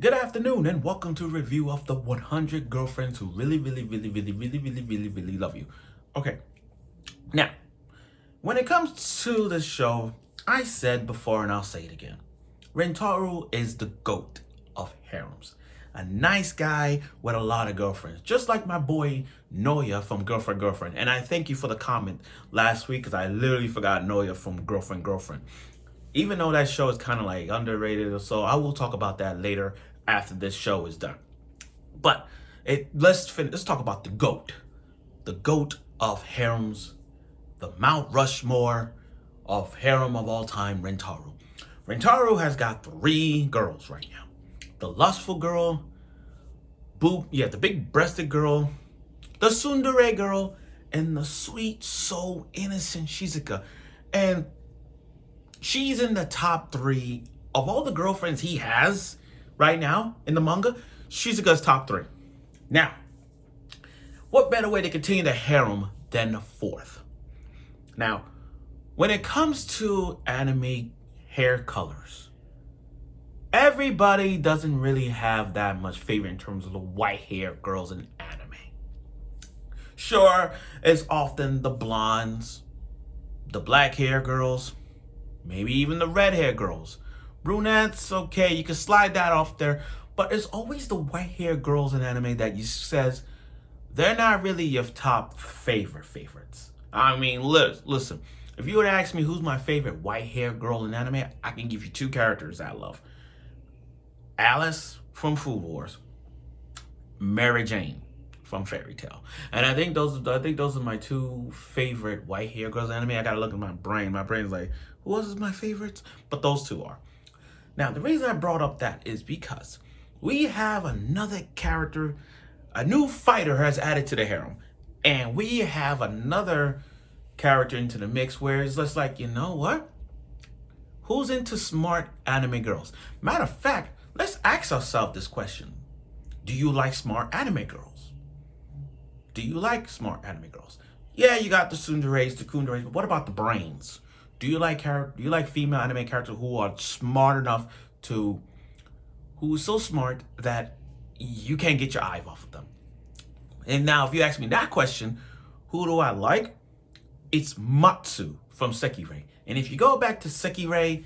Good afternoon and welcome to a review of the 100 girlfriends who really love you. Okay, now, when it comes to the show, I said before and I'll say it again. Rentarou is the GOAT of harems. A nice guy with a lot of girlfriends. Just like my boy Noya from Girlfriend. And I thank you for the comment last week because I literally forgot Noya from Girlfriend. Even though that show is kind of like underrated or so, I will talk about that later after this show is done. But let's talk about the GOAT of harems, the Mount Rushmore of harem of all time, Rentarou. Rentarou has got 3 girls right now: the lustful girl, the big-breasted girl, the tsundere girl, and the sweet, so innocent Shizuka. And she's in the top 3 of all the girlfriends he has right now in the manga. Shizuka's top 3. Now, what better way to continue the harem than the 4th? Now, when it comes to anime hair colors, everybody doesn't really have that much favor in terms of the white hair girls in anime. Sure, it's often the blondes, the black hair girls, maybe even the red hair girls. Brunettes, okay, you can slide that off there. But it's always the white hair girls in anime that you says they're not really your top favorites. I mean, listen, if you would ask me who's my favorite white hair girl in anime, I can give you 2 characters I love. Alice from Food Wars, Mary Jane from Fairy Tail. And I think those are my 2 favorite white hair girls in anime. I gotta look at my brain. My brain's like, who else is my favorites? But those 2 are. Now, the reason I brought up that is because we have another character, a new fighter has added to the harem. And we have another character into the mix where it's just like, you know what? Who's into smart anime girls? Matter of fact, let's ask ourselves this question. Do you like smart anime girls? Do you like smart anime girls? Yeah, you got the tsunderes, the kunderes, but what about the brains? Do you like female anime characters who are smart enough who's so smart that you can't get your eye off of them? And now, if you ask me that question, who do I like? It's Matsu from Sekirei. And if you go back to Sekirei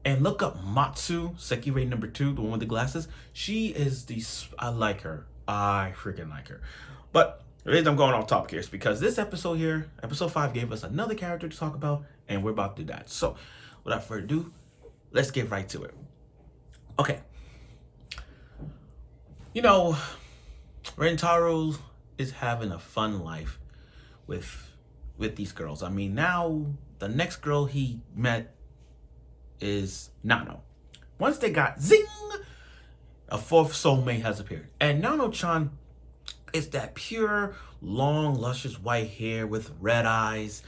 and look up Matsu, Sekirei number 2, the one with the glasses, I like her. I freaking like her. But the reason I'm going off topic here is because this episode here, episode 5, gave us another character to talk about, and we're about to do that. So, without further ado, let's get right to it. Okay. You know, Rentarou is having a fun life with these girls. I mean, now the next girl he met is Nano. Once they got zing, a 4th soulmate has appeared. And Nano-chan is that pure, long, luscious white hair with red eyes.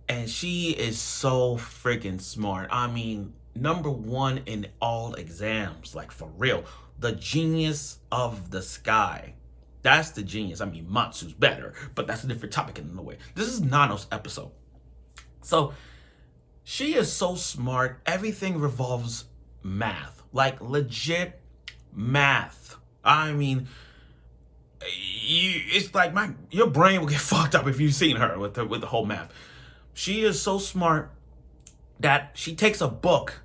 And she is so freaking smart. I mean, number 1 in all exams. Like, for real. The genius of the sky. That's the genius. I mean, Matsu's better, but that's a different topic in a way. This is Nano's episode. So, she is so smart. Everything revolves math. Like, legit math. I mean, it's like your brain will get fucked up if you've seen her with the whole math. She is so smart that she takes a book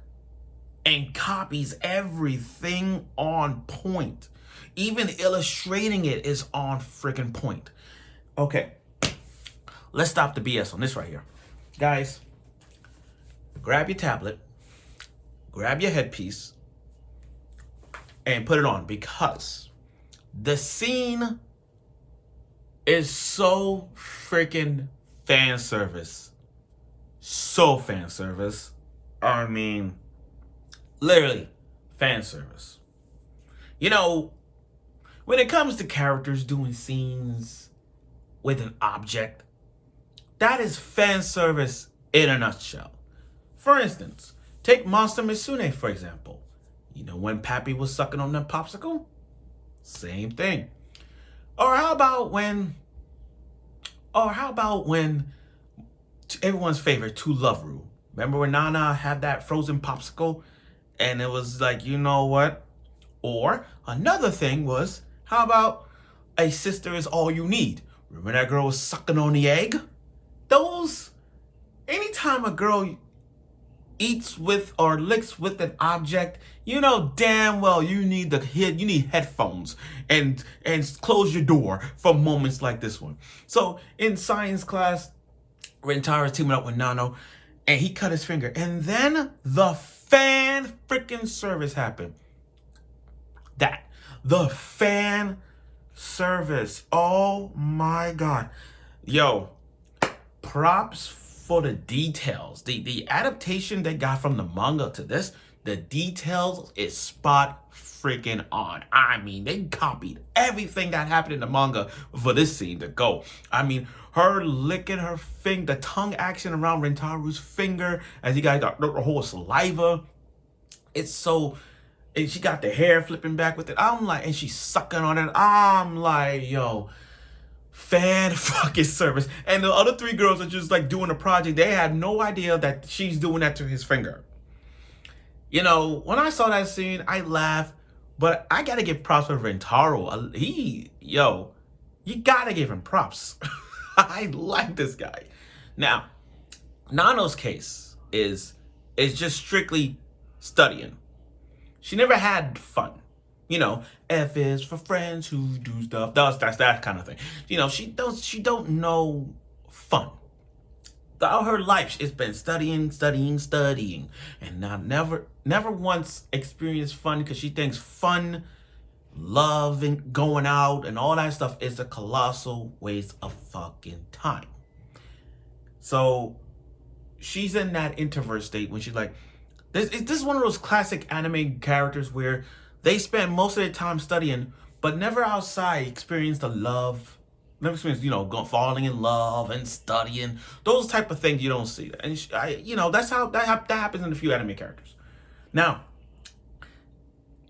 and copies everything on point. Even illustrating it is on freaking point. Okay, let's stop the BS on this right here. Guys, grab your tablet, grab your headpiece, and put it on because the scene is so freaking fan service. So fan service. I mean, literally fan service. You know, when it comes to characters doing scenes with an object, that is fan service in a nutshell. For instance, take Monster Misune, for example. You know when Pappy was sucking on that popsicle? Same thing. Or how about when everyone's favorite To Love Ru? Remember when Nana had that frozen popsicle? And it was like, you know what? Or another thing was, how about a sister is all you need? Remember that girl was sucking on the egg? Those, anytime a girl eats with or licks with an object, you know damn well you need headphones and close your door for moments like this one. So in science class, Rentarou is teaming up with Nano, and he cut his finger, and then the fan freaking service happened. The fan service. Oh my god. Yo, props for the details. The adaptation they got from the manga to this, the details is spot freaking on. I mean, they copied everything that happened in the manga for this scene to go. I mean, her licking her finger, the tongue action around Rentarou's finger as he got the whole saliva. It's so, and she got the hair flipping back with it. I'm like, and she's sucking on it. I'm like, yo, fan fucking service. And the other three girls are just like doing a project. They had no idea that she's doing that to his finger. You know, when I saw that scene, I laughed, but I gotta give props for Rentarou. You gotta give him props. I like this guy. Now, Nano's case is just strictly studying. She never had fun. You know, F is for friends who do stuff. That's that kind of thing. You know, she don't know fun. Throughout her life, it's been studying, and now never once experienced fun, because she thinks fun, love, and going out and all that stuff is a colossal waste of fucking time. So she's in that introvert state when she's like, this is one of those classic anime characters where they spend most of their time studying, but never outside experience the love. Never experience, falling in love and studying. Those type of things you don't see. And that's how that happens in a few anime characters. Now,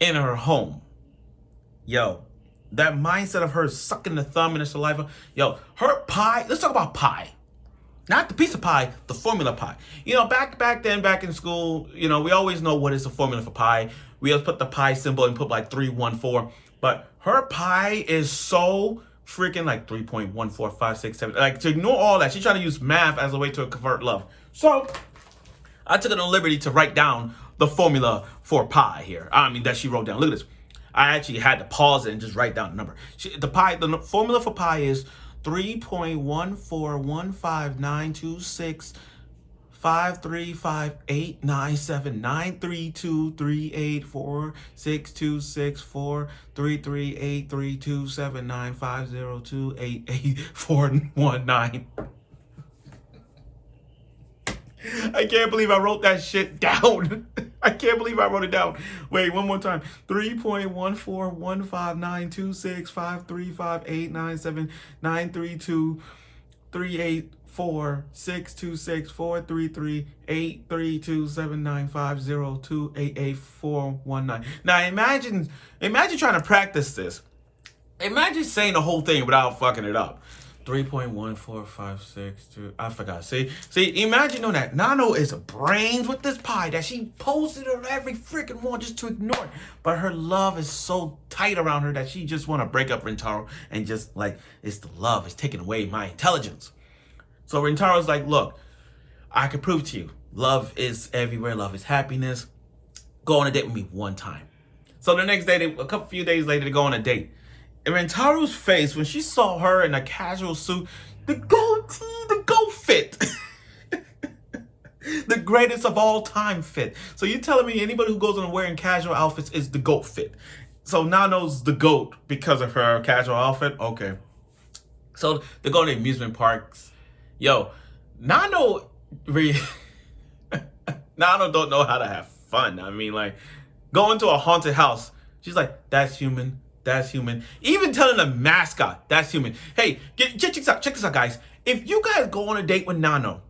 in her home, that mindset of her sucking the thumb in the saliva, her pie. Let's talk about pie. Not the piece of pie, the formula pie. Back then, back in school, we always know what is the formula for pie. We always put the pie symbol and put like 314. But her pie is so freaking like 3.14567. Like, to ignore all that, she's trying to use math as a way to convert love. So I took it on liberty to write down the formula for pi here. That she wrote down. Look at this. I actually had to pause it and just write down the number. The formula for pi is 3.1415926383462264338327950288488419. I can't believe I wrote that shit down. I can't believe I wrote it down. Wait, one more time. 3.141592638358979328327950288419. Now imagine trying to practice this. Imagine saying the whole thing without fucking it up. 3.14562. I forgot. See, imagine knowing that Nano is brains with this pie that she posted her every freaking one just to ignore it. But her love is so tight around her that she just want to break up Rentarou and just like, it's the love. It's taking away my intelligence. So Rentarou's like, look, I can prove to you. Love is everywhere. Love is happiness. Go on a date with me one time. So the next day, a few days later, they go on a date. And Rentarou's face, when she saw her in a casual suit, the goatee, the goat fit. The greatest of all time fit. So you're telling me anybody who goes on wearing casual outfits is the goat fit. So Nano's the goat because of her casual outfit? Okay. So they're going to amusement parks. Nano Nano don't know how to have fun. Going to a haunted house. She's like, that's human. That's human. Even telling the mascot, that's human. Hey, check this out, guys. If you guys go on a date with Nano,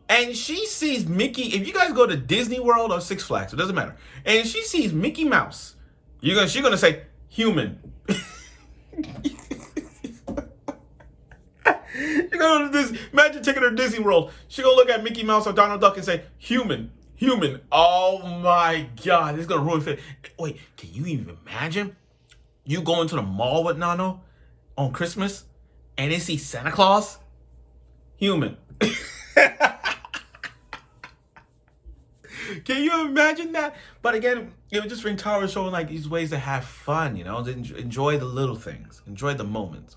and she sees Mickey, if you guys go to Disney World or Six Flags, it doesn't matter, and she sees Mickey Mouse, she's gonna say, human. Imagine taking her to Disney World. She gonna look at Mickey Mouse or Donald Duck and say, human. Human, oh my god, this is gonna ruin it. Wait, can you even imagine? You going to the mall with Nano on Christmas and then see Santa Claus? Human. Can you imagine that? But again, it was just Rentaro showing like these ways to have fun, you know, to enjoy the little things, enjoy the moments.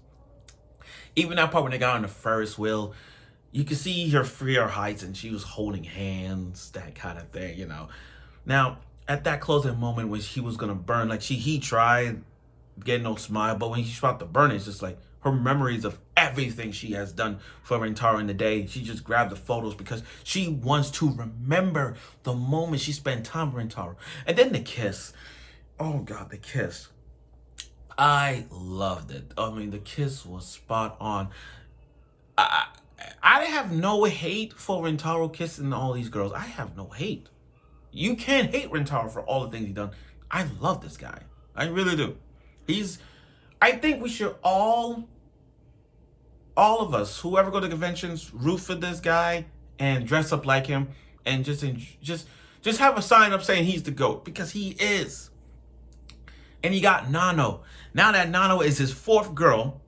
Even that part when they got on the Ferris wheel, you could see her freer heights and she was holding hands, that kind of thing, you know. Now, at that closing moment when she was gonna burn, like he tried getting no smile, but when she's about to burn, it's just like her memories of everything she has done for Rentaro in the day. She just grabbed the photos because she wants to remember the moment she spent time with Rentaro. And then the kiss. Oh God, the kiss. I loved it. I mean, the kiss was spot on. I have no hate for Rentaro kissing all these girls. I have no hate. You can't hate Rentaro for all the things he's done. I love this guy. I really do. I think we should all of us, whoever go to conventions, root for this guy and dress up like him and just have a sign up saying he's the GOAT, because he is. And he got Nano. Now that Nano is his fourth girl,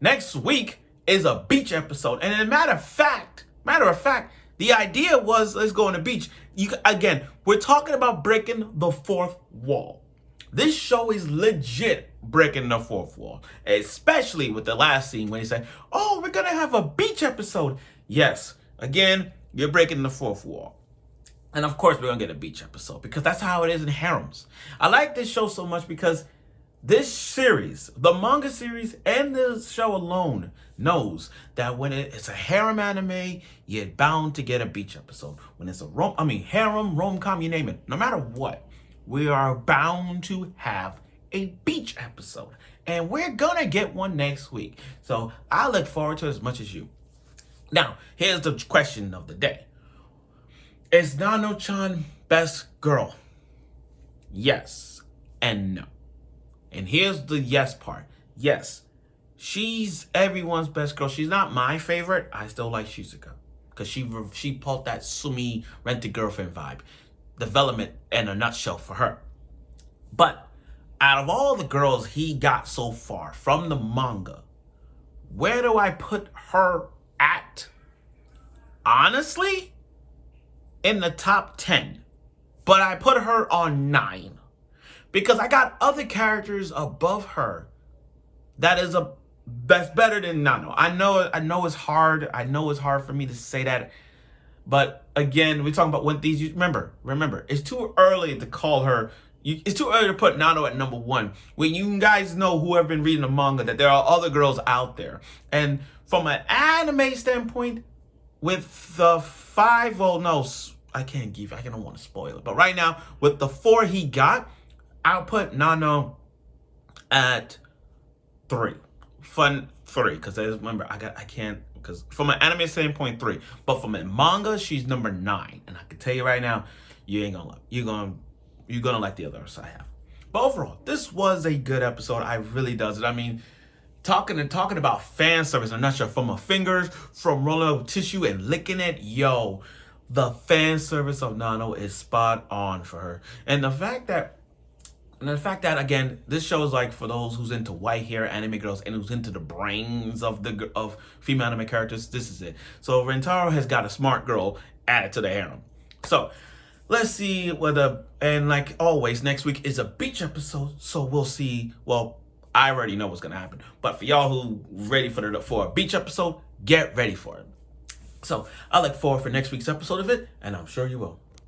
next week is a beach episode. And as a matter of fact, the idea was, let's go on the beach. Again, we're talking about breaking the fourth wall. This show is legit breaking the fourth wall, especially with the last scene when he said, oh, we're gonna have a beach episode. Yes, again, you're breaking the fourth wall. And of course, we're gonna get a beach episode because that's how it is in harems. I like this show so much because this series, the manga series and the show alone, knows that when it's a harem anime, you're bound to get a beach episode. When it's a harem, rom-com, you name it, no matter what, we are bound to have a beach episode. And we're gonna get one next week. So I look forward to it as much as you. Now, here's the question of the day. Is Nano-chan best girl? Yes and no. And here's the yes part. Yes, she's everyone's best girl. She's not my favorite. I still like Shizuka because she pulled that Sumi Rent-A-Girlfriend vibe. Development in a nutshell for her. But out of all the girls he got so far from the manga, where do I put her at? Honestly, in the top 10. But I put her on 9. Because I got other characters above her that is better than Nano. I know it's hard. I know it's hard for me to say that. But again, we're talking about when these, remember, it's too early to call her, it's too early to put Nano at number 1. When you guys know, who have been reading the manga, that there are other girls out there. And from an anime standpoint, with the 5, well, no, I don't want to spoil it. But right now, with the 4 he got, I'll put Nano at 3. Fun 3, because remember, I can't, because from an anime standpoint, 3. But from a manga, she's number 9. And I can tell you right now, you ain't gonna love. You're gonna like the others I have. But overall, this was a good episode. I really does it. I mean, talking about fan service in a nutshell, from her fingers, from rolling up tissue and licking it, yo, the fan service of Nano is spot on for her. And the fact that again, this show is like for those who's into white hair anime girls and who's into the brains of female anime characters. This is it. So Rentaro has got a smart girl added to the harem. So let's see whether, and like always, next week is a beach episode. So we'll see. Well, I already know what's gonna happen. But for y'all who ready for a beach episode, get ready for it. So I look forward for next week's episode of it, and I'm sure you will.